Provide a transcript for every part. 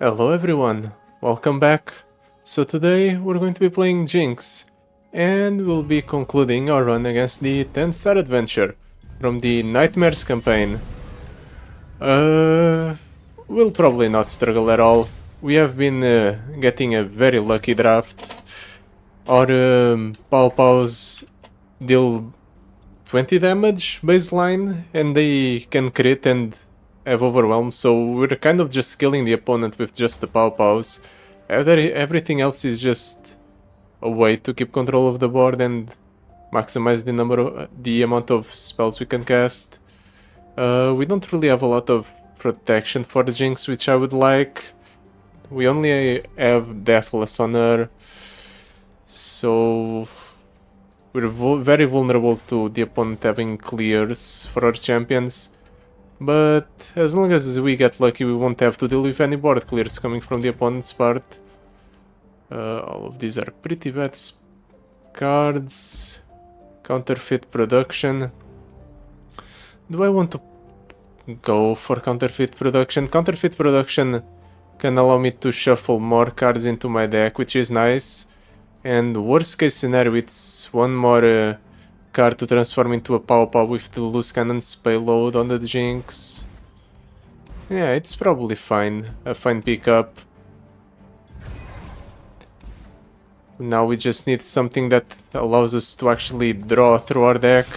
Hello everyone, welcome back. So today we're going to be playing Jinx, and we'll be concluding our run against the 10-star adventure from the Nightmares campaign. We'll probably not struggle at all. We have been getting a very lucky draft. Our Pow Pows deal 20 damage baseline, and they can crit and have overwhelm, so we're kind of just killing the opponent with just the Pow Pows. Everything else is just a way to keep control of the board and maximize the amount of spells we can cast. We don't really have a lot of protection for the Jinx, which I would like. We only have Deathless on her, so we're very vulnerable to the opponent having clears for our champions. But as long as we get lucky, we won't have to deal with any board clears coming from the opponent's part. All of these are pretty bad cards. Counterfeit production. Do I want to go for counterfeit production? Counterfeit production can allow me to shuffle more cards into my deck, which is nice. And worst case scenario, it's one more card to transform into a Pow Pow with the loose cannon's payload on the Jinx. Yeah, it's probably fine. A fine pickup. Now we just need something that allows us to actually draw through our deck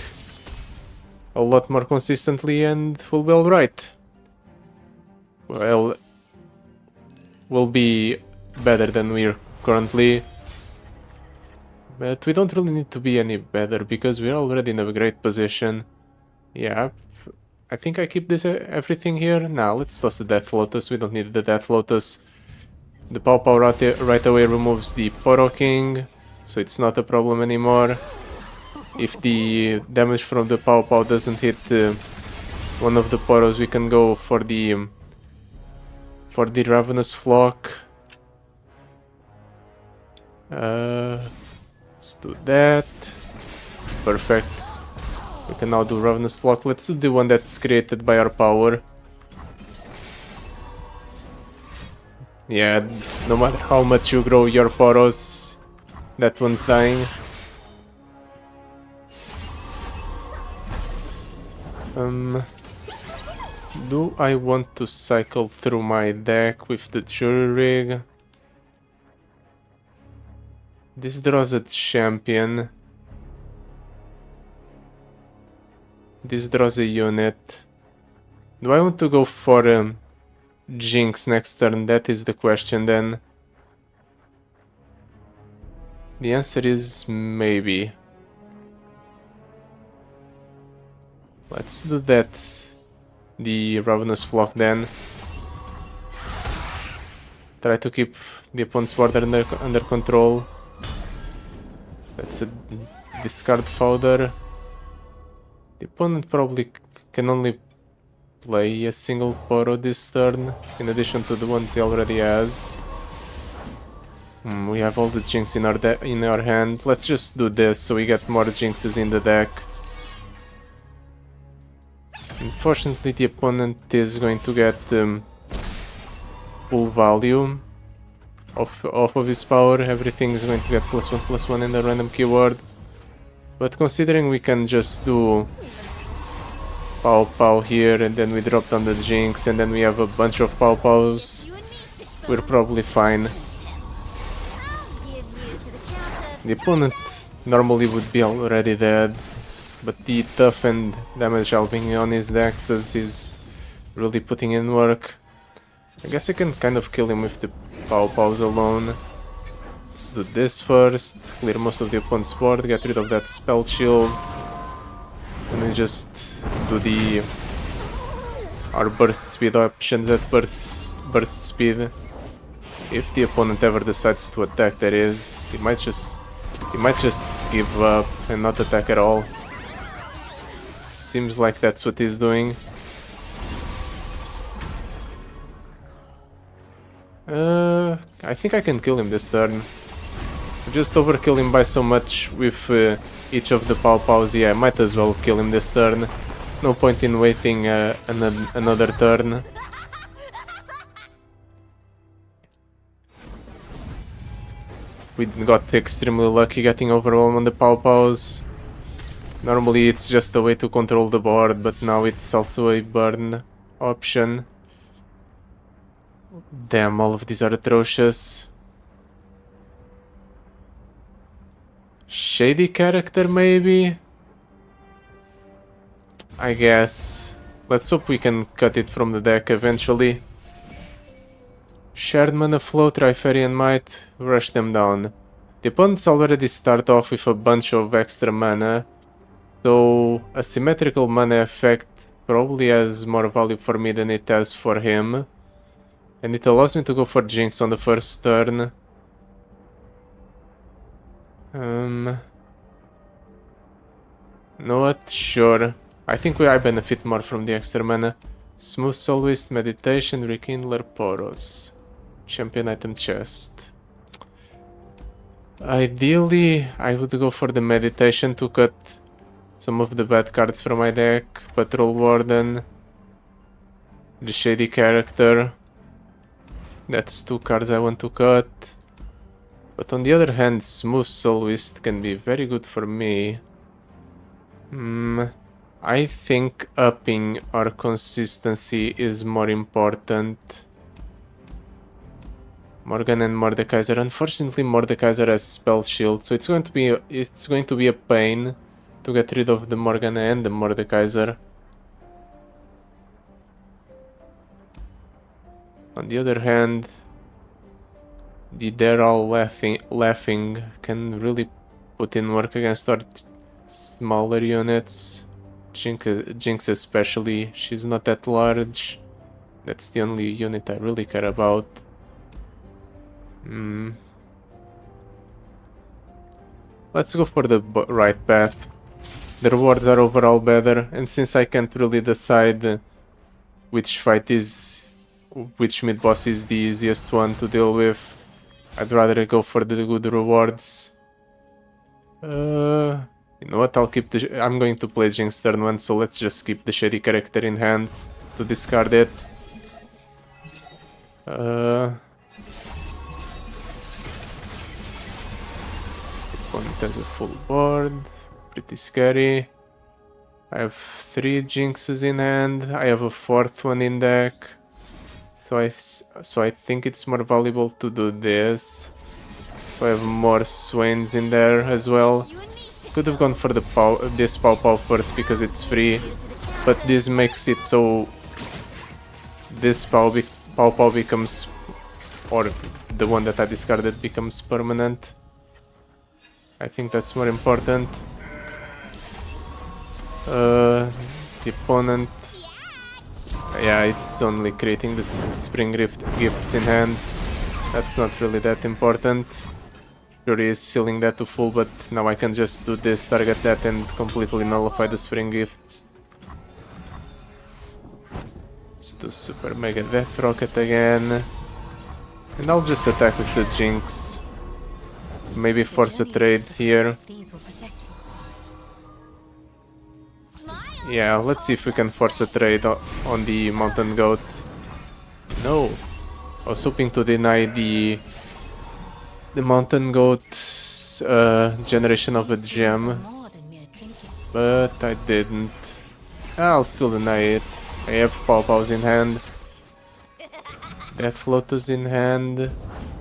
a lot more consistently, and we'll be alright. Well, we'll be better than we're currently. But we don't really need to be any better because we're already in a great position. Yeah, I think I keep this everything here. Now let's toss the Death Lotus. We don't need the Death Lotus. The Pow Pow right away removes the Poro King, so it's not a problem anymore. If the damage from the Pow Pow doesn't hit one of the Poros, we can go for the Ravenous Flock. Let's do that. Perfect. We can now do Ravenous Flock. Let's do the one that's created by our power. Yeah, no matter how much you grow your Poros, that one's dying. Do I want to cycle through my deck with the Jury Rig? This draws a champion. This draws a unit. Do I want to go for Jinx next turn? That is the question then. The answer is maybe. Let's do that. The Ravenous Flock then. Try to keep the opponent's board under control. That's a discard fodder. The opponent probably can only play a single Poro this turn, in addition to the ones he already has. We have all the Jinx in our hand. Let's just do this so we get more Jinxes in the deck. Unfortunately, the opponent is going to get full value off of his power. Everything is going to get +1/+1 in the random keyword. But considering we can just do Pow Pow here, and then we drop down the Jinx, and then we have a bunch of Pow Pows, we're probably fine. The opponent normally would be already dead, but the tough and damage helping on his Dexes is really putting in work. I guess I can kind of kill him with the Pow Pows alone. Let's do this first, clear most of the opponent's board, get rid of that spell shield, and we just do our burst speed options at burst speed. If the opponent ever decides to attack, that is, he might just give up and not attack at all. Seems like that's what he's doing. I think I can kill him this turn. Just overkill him by so much with each of the Pow Pows. Yeah, might as well kill him this turn. No point in waiting another turn. we got extremely lucky getting overwhelmed on the Pow-Pows. Normally it's just a way to control the board, but now it's also a burn option. Damn, all of these are atrocious. Shady character, maybe? I guess. Let's hope we can cut it from the deck eventually. Shared mana flow, Triferian Might, rush them down. The opponents already start off with a bunch of extra mana, so a symmetrical mana effect probably has more value for me than it has for him. And it allows me to go for Jinx on the first turn. Not sure. I think I benefit more from the extra mana. Smooth Soulwist, Meditation, Rekindler, Poros. Champion item chest. Ideally, I would go for the Meditation to cut some of the bad cards from my deck. Patrol Warden. The Shady character. That's 2 cards I want to cut. But on the other hand, Smooth Soulwist can be very good for me. I think upping our consistency is more important. Morgana and Mordekaiser. Unfortunately, Mordekaiser has spell shield, so it's going to be a pain to get rid of the Morgana and the Mordekaiser. On the other hand, the They're All Laughing can really put in work against our smaller units. Jinx especially, she's not that large. That's the only unit I really care about. Let's go for the right path. The rewards are overall better, and since I can't really decide which mid boss is the easiest one to deal with, I'd rather go for the good rewards. You know what, I'm going to play Jinx turn 1, so let's just keep the Shady character in hand to discard it. Opponent has a full board, pretty scary. I have 3 Jinxes in hand, I have a 4th one in deck. So I think it's more valuable to do this. So I have more Swains in there as well. Could have gone for the this Pow first because it's free, but this makes it so this Pow becomes, or the one that I discarded becomes permanent. I think that's more important. The opponent, yeah, it's only creating the Spring Gifts in hand. That's not really that important. Sure, he is sealing that to full, but now I can just do this, target that, and completely nullify the Spring Gifts. Let's do Super Mega Death Rocket again. And I'll just attack with the Jinx. Maybe force a trade here. Yeah, let's see if we can force a trade on the Mountain Goat. No! I was hoping to deny the Mountain Goat's generation of a gem, but I didn't. I'll still deny it. I have Pow-Pows in hand. Death Lotus in hand.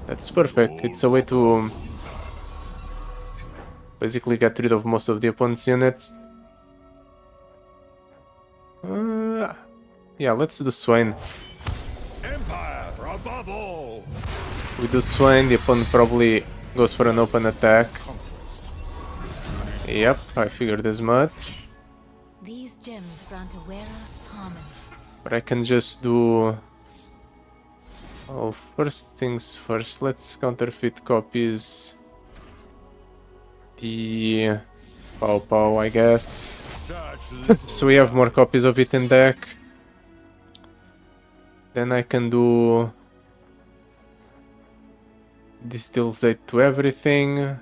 That's perfect. It's a way to basically get rid of most of the opponent's units. Yeah, let's do Swain. We do Swain, the opponent probably goes for an open attack. Yep, I figured as much. These gems grant a wearer harmony. But I can just do... Oh, first things first, let's counterfeit copies the Pow-Pow, I guess. So we have more copies of it in deck. Then I can do... This deals 8 to everything.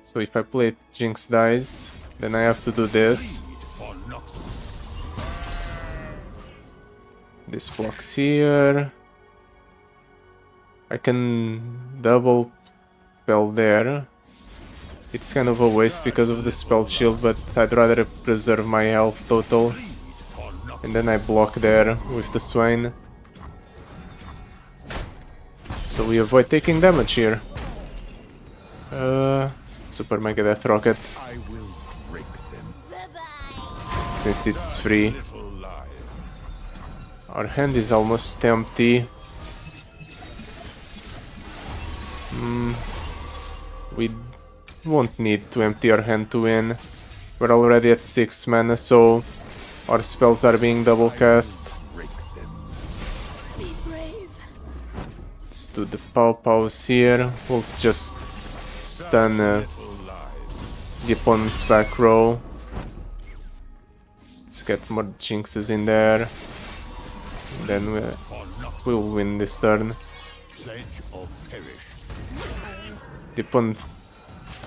So if I play it, Jinx dies. Then I have to do this. This blocks here. I can double spell there. It's kind of a waste because of the spell shield, but I'd rather preserve my health total. And then I block there with the Swain. So we avoid taking damage here. Super Mega Death Rocket. Since it's free. Our hand is almost empty. We won't need to empty our hand to win. We're already at 6 mana, so our spells are being double cast. Let's do the Pow Pows here. We'll just stun the opponent's back row. Let's get more Jinxes in there. Then we'll win this turn. The opponent...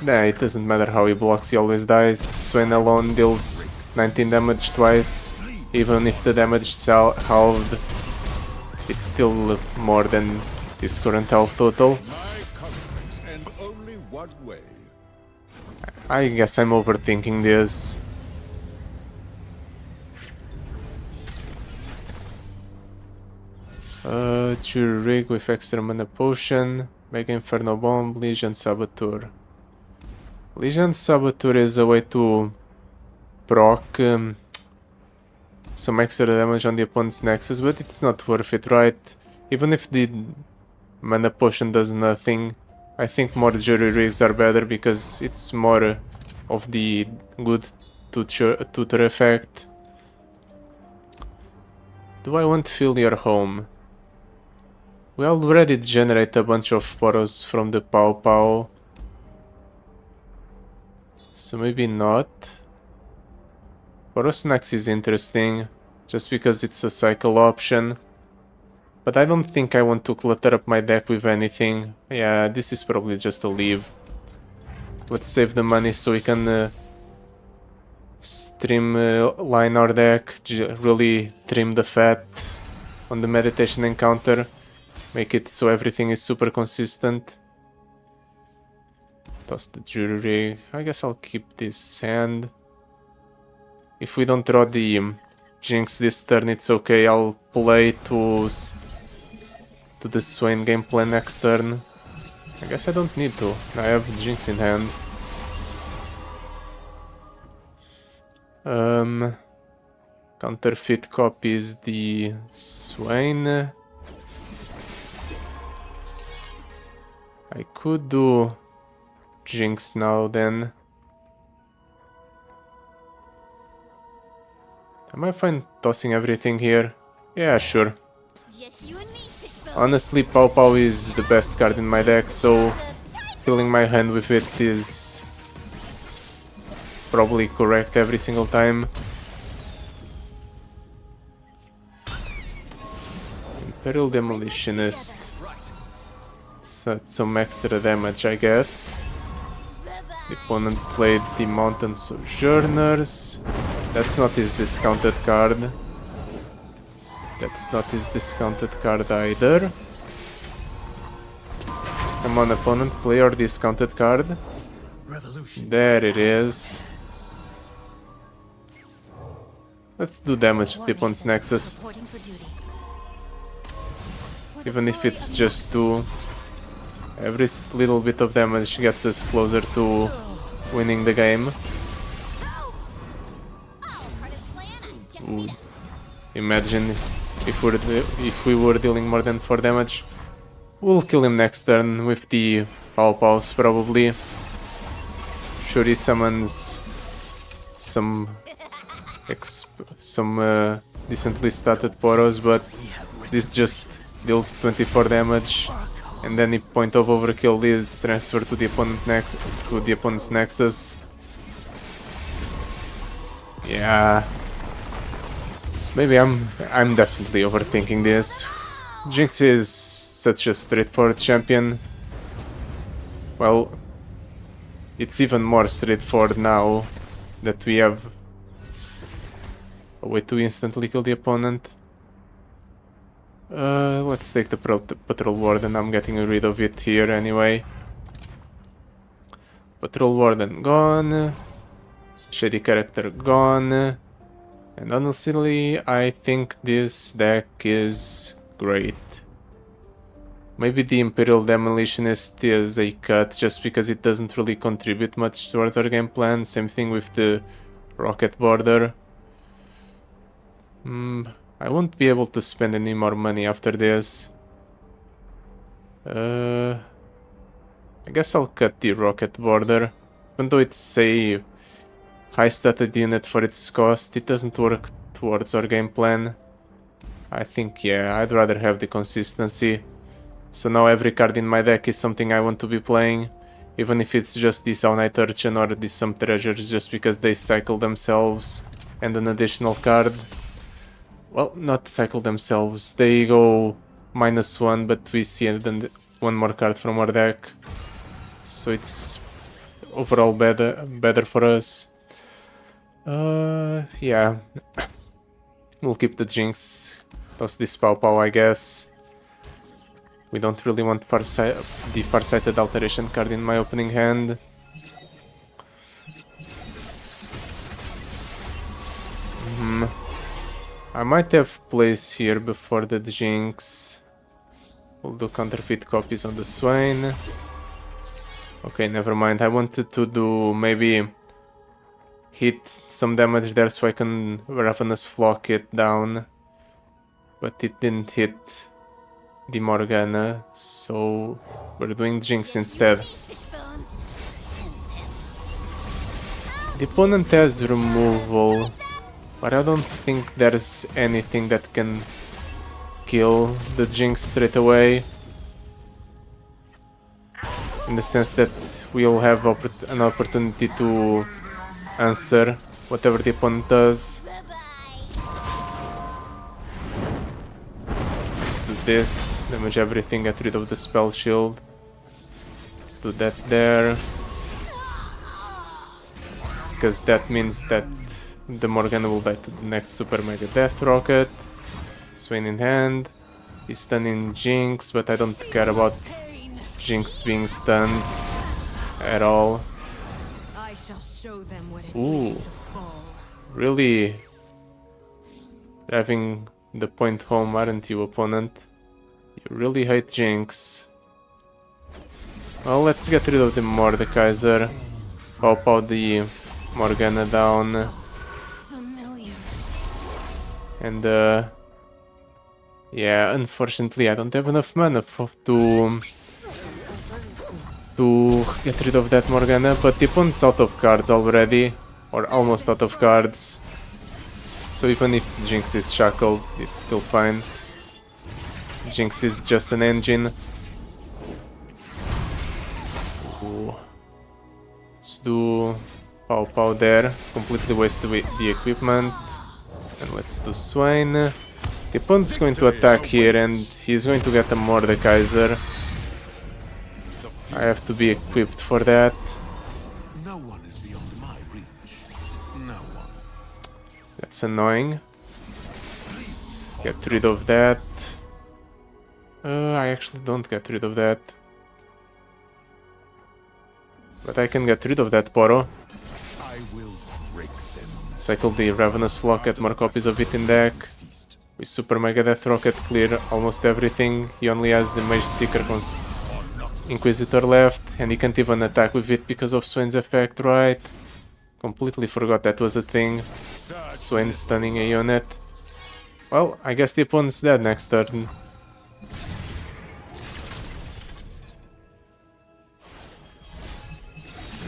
Nah, it doesn't matter how he blocks, he always dies. Swain alone deals 19 damage twice. Even if the damage is halved, it's still more than his current health total. I guess I'm overthinking this. Jury Rig with extra mana potion, Mega Inferno Bomb, Legion Saboteur. Legion Saboteur is a way to proc some extra damage on the opponent's Nexus, but it's not worth it, right? Even if the mana potion does nothing, I think more Jury Rigs are better because it's more of the good tutor effect. Do I want to fill your home? We already generate a bunch of Poros from the Pow Pow. So maybe not. Poro Snacks is interesting, just because it's a cycle option. But I don't think I want to clutter up my deck with anything. Yeah, this is probably just a leave. Let's save the money so we can streamline our deck, really trim the fat on the meditation encounter. Make it so everything is super consistent. Toss the Jury Rig. I guess I'll keep this hand. If we don't draw the Jinx this turn, it's okay. I'll play to the Swain game plan next turn. I guess I don't need to. I have Jinx in hand. Counterfeit copies the Swain. I could do Jinx now then. Am I fine tossing everything here? Yeah, sure. Honestly, Pow Pow is the best card in my deck, so filling my hand with it is probably correct every single time. Imperial Demolitionist. Some extra damage, I guess. The opponent played the Mountain Sojourners. That's not his discounted card. That's not his discounted card either. Come on, opponent, play your discounted card. There it is. Let's do damage to the opponent's Nexus. Even if it's just 2. Every little bit of damage gets us closer to winning the game. Ooh. Imagine if we were dealing more than 4 damage. We'll kill him next turn with the Pow Pows probably. Sure, he summons some decently statted Poros, but this just deals 24 damage. And any point of overkill is transferred to the opponent's Nexus. Yeah. Maybe I'm definitely overthinking this. Jinx is such a straightforward champion. Well, it's even more straightforward now that we have a way to instantly kill the opponent. Let's take the Patrol Warden, I'm getting rid of it here anyway. Patrol Warden gone. Shady character gone. And honestly, I think this deck is great. Maybe the Imperial Demolitionist is a cut just because it doesn't really contribute much towards our game plan. Same thing with the Rocket Border. I won't be able to spend any more money after this. I guess I'll cut the Rocket Border. Even though it's a high stated unit for its cost, it doesn't work towards our game plan. I think, yeah, I'd rather have the consistency. So now every card in my deck is something I want to be playing. Even if it's just the Soul Knight Urchin or the Some Treasures just because they cycle themselves and an additional card. Well, not cycle themselves, they go -1, but we see one more card from our deck. So it's overall better for us. Yeah. We'll keep the Jinx. Toss this Pow Pow, I guess. We don't really want the Farsighted Alteration card in my opening hand. I might have plays here before the Jinx. We'll do counterfeit copies on the Swain. Okay, never mind. I wanted to do maybe hit some damage there so I can Ravenous Flock it down. But it didn't hit the Morgana, so we're doing Jinx instead. The opponent has removal, but I don't think there's anything that can kill the Jinx straight away. In the sense that we'll have an opportunity to answer whatever the opponent does. Let's do this, damage everything, get rid of the spell shield. Let's do that there. Because that means that the Morgana will die to the next Super Mega Death Rocket. Swain in hand. He's stunning Jinx, but I don't care about Jinx being stunned at all. Ooh, really driving the point home, aren't you, opponent? You really hate Jinx. Well, let's get rid of the Mordekaiser. Pop out the Morgana down. And yeah, unfortunately I don't have enough mana to get rid of that Morgana, but the opponent's out of cards already, or almost out of cards. So even if Jinx is shackled, it's still fine. Jinx is just an engine. Ooh. Let's do Pow Pow there, completely waste the equipment. And let's do Swain. The opponent's going to attack here and he's going to get a Mordekaiser. I have to be equipped for that. No one is beyond my reach. No one. That's annoying. Let's get rid of that. I actually don't get rid of that. But I can get rid of that Poro. I will break them. Cycle the Ravenous Flock, get more copies of it in deck. With Super Mega Death Rocket clear almost everything. He only has the Mage Seeker Inquisitor left, and he can't even attack with it because of Swain's effect, right? Completely forgot that was a thing. Swain stunning a unit. Well, I guess the opponent's dead next turn.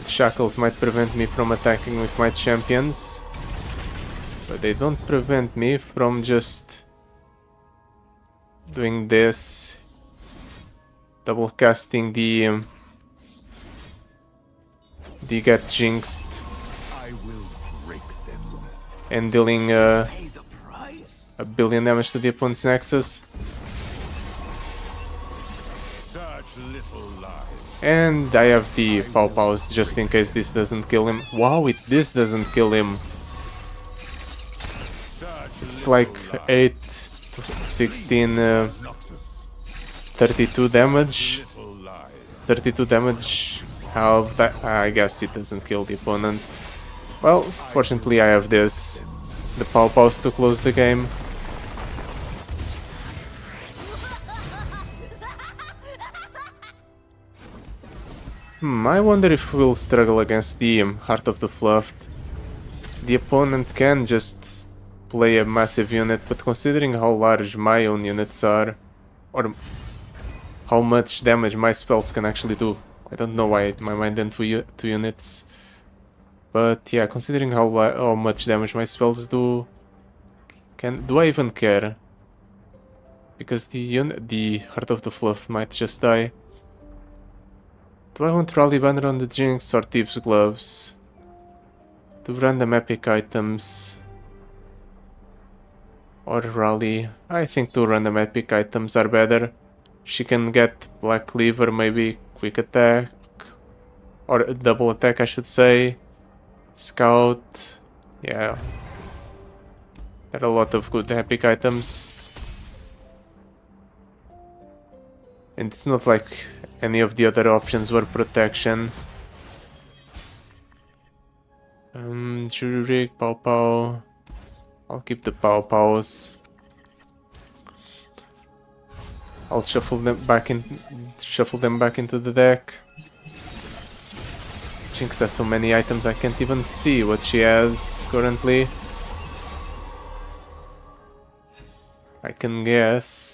Shackles might prevent me from attacking with my champions, but they don't prevent me from just doing this. Double casting the Get Jinxed and dealing a billion damage to the opponent's Nexus. And I have the Pow Pows just in case this doesn't kill him. Wow, this doesn't kill him. It's like 8, 16, 32 damage. 32 damage half. That I guess it doesn't kill the opponent. Well, fortunately I have this. The Pow Pows to close the game. I wonder if we'll struggle against the Heart of the Fluff. The opponent can just play a massive unit, but considering how large my own units are, or how much damage my spells can actually do, I don't know why my mind went to units. But yeah, considering how much damage my spells do, do I even care? Because the Heart of the Fluff might just die. Do I want Rally Banner on the Jinx or Thieves' Gloves? 2 random epic items. Or Rally. I think 2 random epic items are better. She can get Black Cleaver, maybe Quick Attack. Or Double Attack, I should say. Scout. Yeah. There are a lot of good epic items. And it's not like any of the other options were protection. Jury Rig, Pow Pow. I'll keep the Pow Pows. I'll shuffle them back into the deck. Jinx has so many items I can't even see what she has currently. I can guess.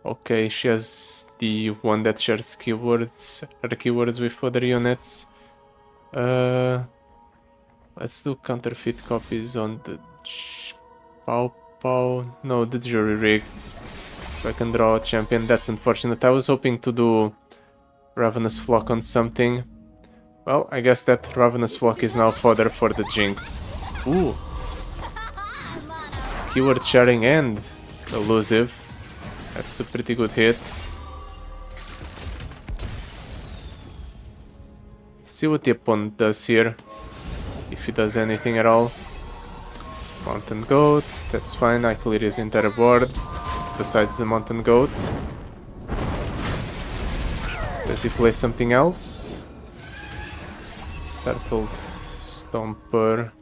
Okay, she has the one that shares keywords, her keywords with other units. Let's do counterfeit copies on the Pow Pow. No, the Jury Rig. So I can draw a champion. That's unfortunate. I was hoping to do Ravenous Flock on something. Well, I guess that Ravenous Flock is now fodder for the Jinx. Ooh. Keyword sharing and elusive. That's a pretty good hit. See what the opponent does here. If he does anything at all. Mountain Goat. That's fine. I clear his entire board. Besides the Mountain Goat. Does he play something else? Startled Stomper.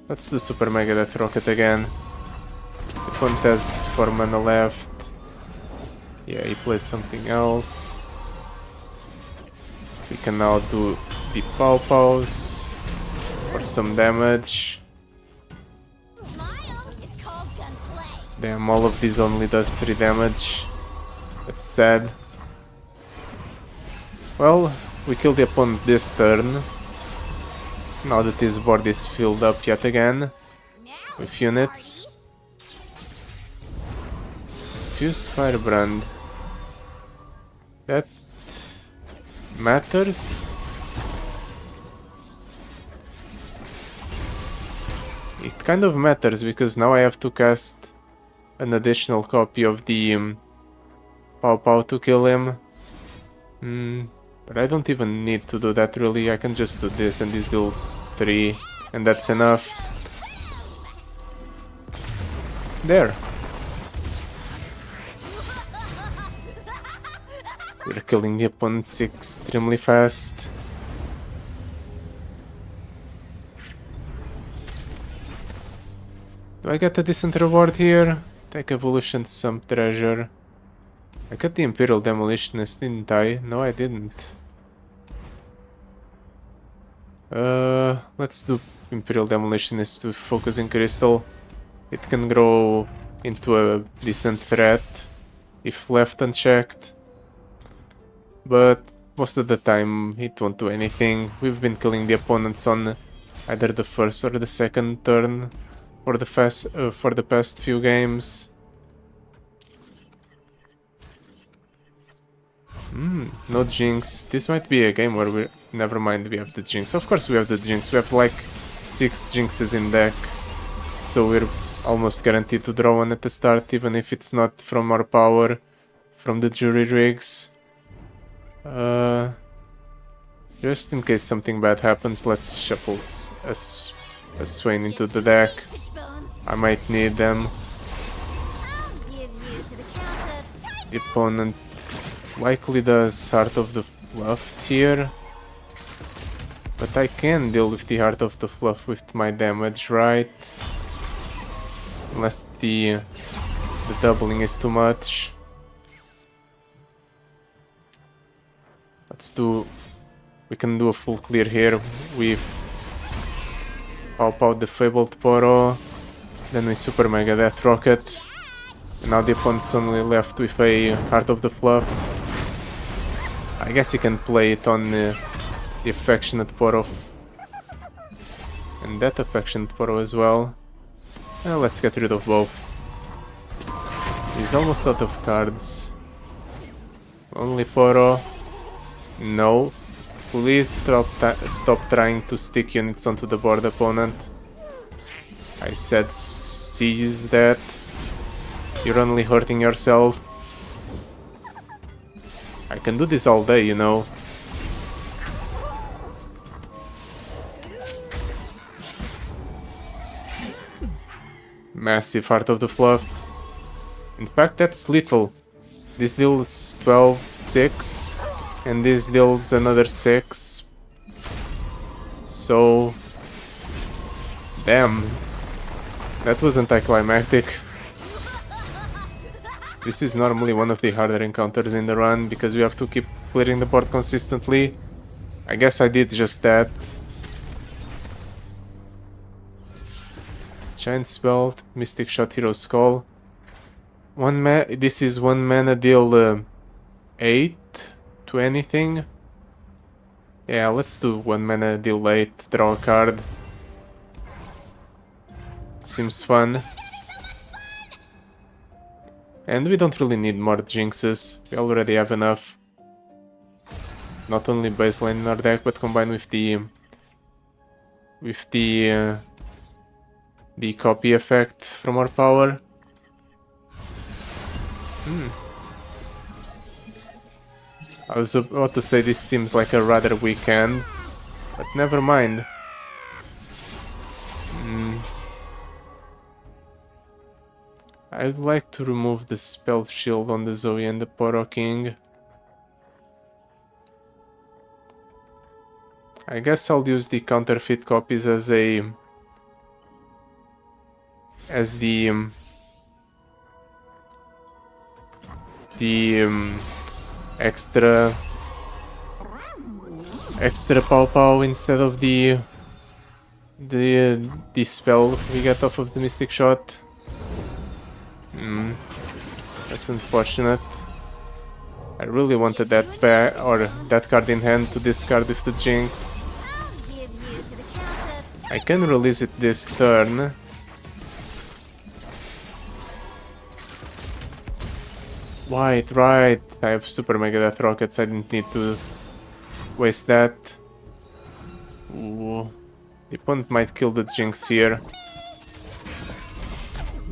Let's do Super Mega Death Rocket again. The opponent has 4 mana left. Yeah, he plays something else. We can now do the Pow Pows for some damage. Damn, all of these only does 3 damage. That's sad. Well, we killed the opponent this turn. Now that his board is filled up yet again with units. Fused Firebrand. That matters. It kind of matters because now I have to cast an additional copy of the Pow Pow to kill him. But I don't even need to do that really. I can just do this and this deals 3 and that's enough. There. We're killing the opponents extremely fast. Do I get a decent reward here? Take evolution, some treasure. I got the Imperial Demolitionist, didn't I? No, I didn't. Let's do Imperial Demolitionist with Focusing Crystal. It can grow into a decent threat if left unchecked. But most of the time it won't do anything. We've been killing the opponents on either the first or the second turn for the past few games. No Jinx. This might be a game where we... Never mind, we have the Jinx. Of course we have the Jinx. We have like 6 Jinxes in deck. So we're almost guaranteed to draw one at the start, even if it's not from our power, from the Jury Rigs. Just in case something bad happens, let's shuffle a Swain into the deck. I might need them. The opponent likely does Heart of the Fluff here. But I can deal with the Heart of the Fluff with my damage, right? Unless the doubling is too much. We can do a full clear here with pop out the Fabled Poro, then we Super Mega Death Rocket, and now the opponent's only left with a Heart of the Fluff. I guess he can play it on the Affectionate Poro and that Affectionate Poro as well. Let's get rid of both. He's almost out of cards. Only Poro. No. Please stop trying to stick units onto the board, opponent. I said seize that. You're only hurting yourself. I can do this all day, you know. Massive Heart of the Fluff. In fact, that's little. This deals 12 ticks, and this deals another 6. So... damn. That was anticlimactic. This is normally one of the harder encounters in the run, because we have to keep clearing the board consistently. I guess I did just that. Giant Spell, Mystic Shot, Hero Skull. This is 1 mana deal 8 to anything. Yeah, let's do 1 mana deal 8, draw a card. Seems fun. And we don't really need more Jinxes, we already have enough. Not only baseline in our deck, but combined with the copy effect from our power. I was about to say this seems like a rather weak hand, but never mind. I'd like to remove the spell shield on the Zoe and the Poro King. I guess I'll use the counterfeit copies as the extra pow instead of the spell we get off of the Mystic Shot. That's unfortunate. I really wanted that that card in hand to discard with the Jinx. I can release it this turn. Right. I have Super Mega Death Rockets, I didn't need to waste that. Ooh. The opponent might kill the Jinx here.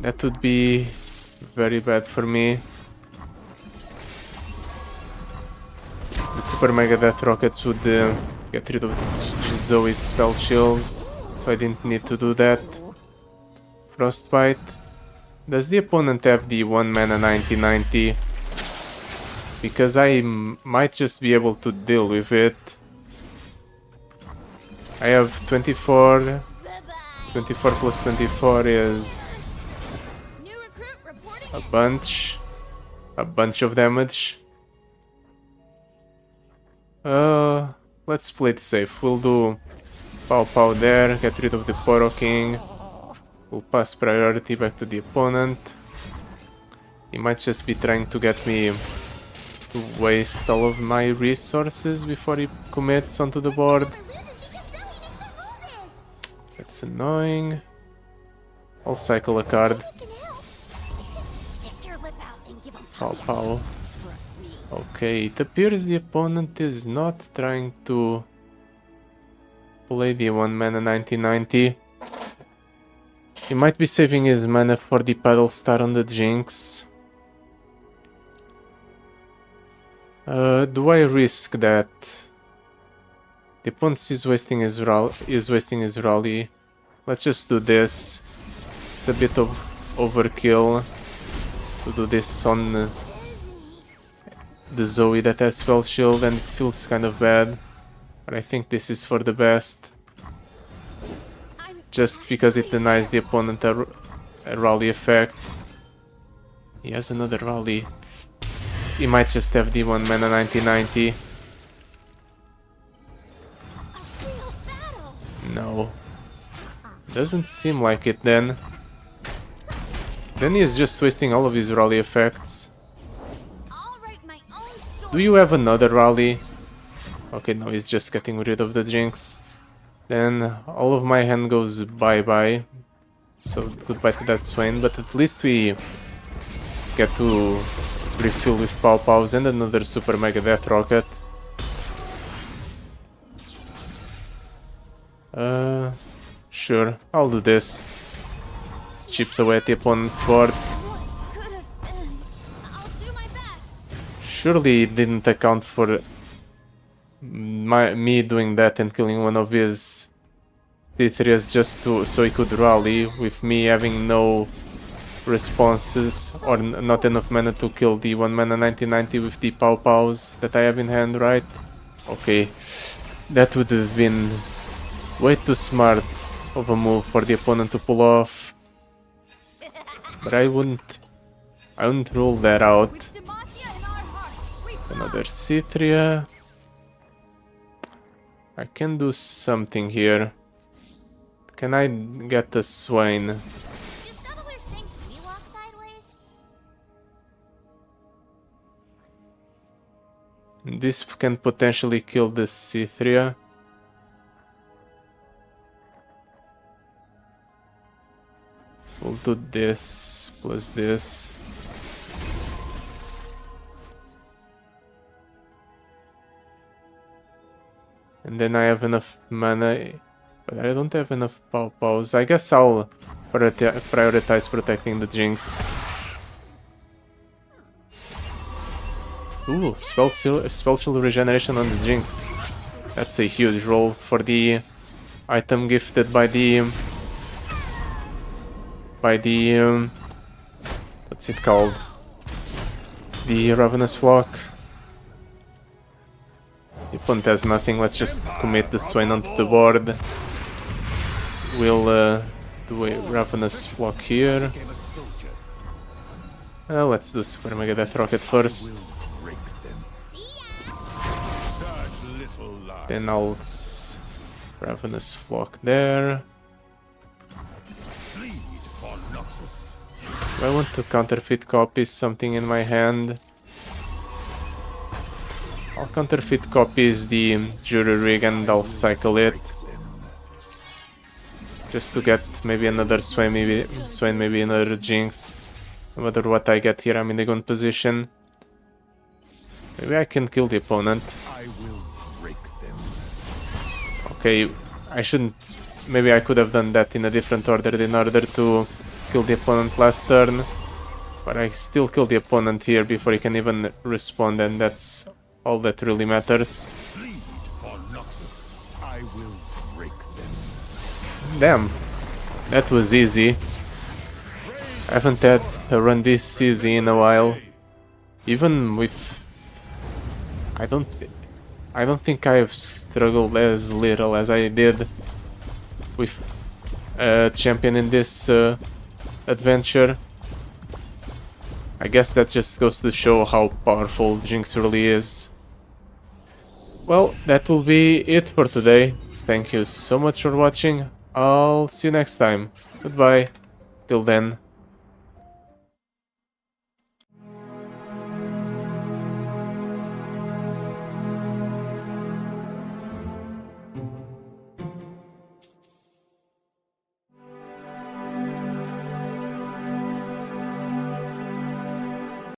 That would be very bad for me. The Super Mega Death Rockets would get rid of Zoe's spell shield, so I didn't need to do that. Frostbite. Does the opponent have the 1 mana 90/90? Because I might just be able to deal with it. I have 24. 24 plus 24 is a bunch of damage. Let's play it safe. We'll do pow there, get rid of the Poro King. We'll pass priority back to the opponent. He might just be trying to get me to waste all of my resources before he commits onto the board. That's annoying. I'll cycle a card. Pow. Okay, it appears the opponent is not trying to play the 1 mana 90/90. He might be saving his mana for the Paddle Star on the Jinx. Do I risk that? The opponent is wasting his rally. Let's just do this. It's a bit of overkill to do this on the Zoe that has spell shield, and it feels kind of bad. But I think this is for the best. Just because it denies the opponent a rally effect. He has another rally. He might just have the 1 mana 90/90. No. Doesn't seem like it then. Then he is just wasting all of his rally effects. Do you have another rally? Okay, no, he's just getting rid of the Jinx. Then all of my hand goes bye-bye. So goodbye to that Swain, but at least we get to refill with Pow Pows and another Super Mega Death Rocket. Sure, I'll do this. Chips away at the opponent's board. Surely it didn't account for me doing that and killing one of his p.3s just so he could rally, with me having no responses or not enough mana to kill the 1 mana 90/90 with the Pow Pows that I have in hand, right? Okay, that would have been way too smart of a move for the opponent to pull off. But I wouldn't rule that out. Another C3. I can do something here. Can I get a Swain? This can potentially kill the C3. We'll do this plus this. And then I have enough mana, but I don't have enough Pow Pows. I guess I'll prioritize protecting the Jinx. Ooh, spell shield regeneration on the Jinx. That's a huge roll for the item gifted by the what's it called? The Ravenous Flock. The opponent has nothing, let's just commit the Swain onto the board. We'll do a Ravenous Flock here. Let's do Super Mega Death Rocket first. Then I'll Ravenous Flock there. I want to counterfeit copy something in my hand. I'll counterfeit copies the Jury Rig and I'll cycle it. Just to get maybe another Swain, maybe another Jinx. No matter what I get here, I'm in a good position. Maybe I can kill the opponent. Okay, I shouldn't... Maybe I could have done that in a different order in order to kill the opponent last turn. But I still kill the opponent here before he can even respond, and that's all that really matters. Damn, that was easy. I haven't had a run this easy in a while. Even with... I don't think I've struggled as little as I did with a champion in this adventure. I guess that just goes to show how powerful Jinx really is. Well, that will be it for today. Thank you so much for watching. I'll see you next time. Goodbye. Till then.